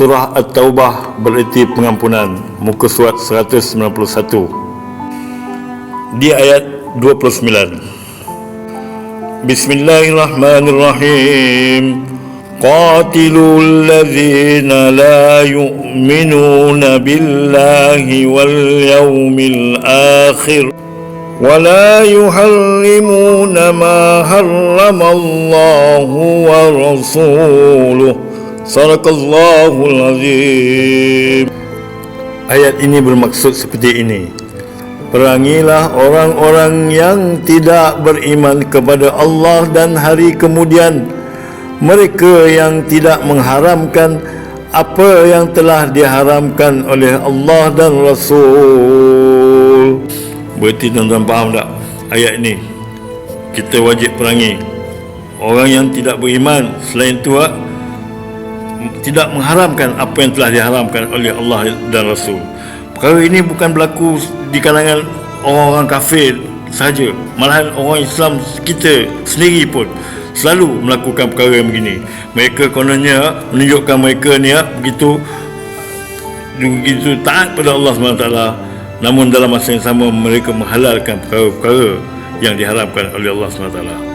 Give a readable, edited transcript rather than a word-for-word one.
Surah At-Taubah bererti pengampunan, muka surat 191. Di ayat 29. Bismillahirrahmanirrahim. Qatilul ladzina la yu'minuna billahi wal yawmil akhir wa la yuharrimuna ma harramallahu wa rasuluhu. Sadaqallahul azim. Ayat ini bermaksud seperti ini: perangilah orang-orang yang tidak beriman kepada Allah dan hari kemudian, mereka yang tidak mengharamkan apa yang telah diharamkan oleh Allah dan Rasul. Berarti tuan-tuan faham tak ayat ini? Kita wajib perangi orang yang tidak beriman, selain itu tidak mengharamkan apa yang telah diharamkan oleh Allah dan Rasul. Perkara ini bukan berlaku di kalangan orang-orang kafir sahaja, malahan orang Islam kita sendiri pun selalu melakukan perkara yang begini. Mereka kononnya menunjukkan mereka ni begitu taat pada Allah SWT, namun dalam masa yang sama mereka menghalalkan perkara-perkara yang diharamkan oleh Allah SWT.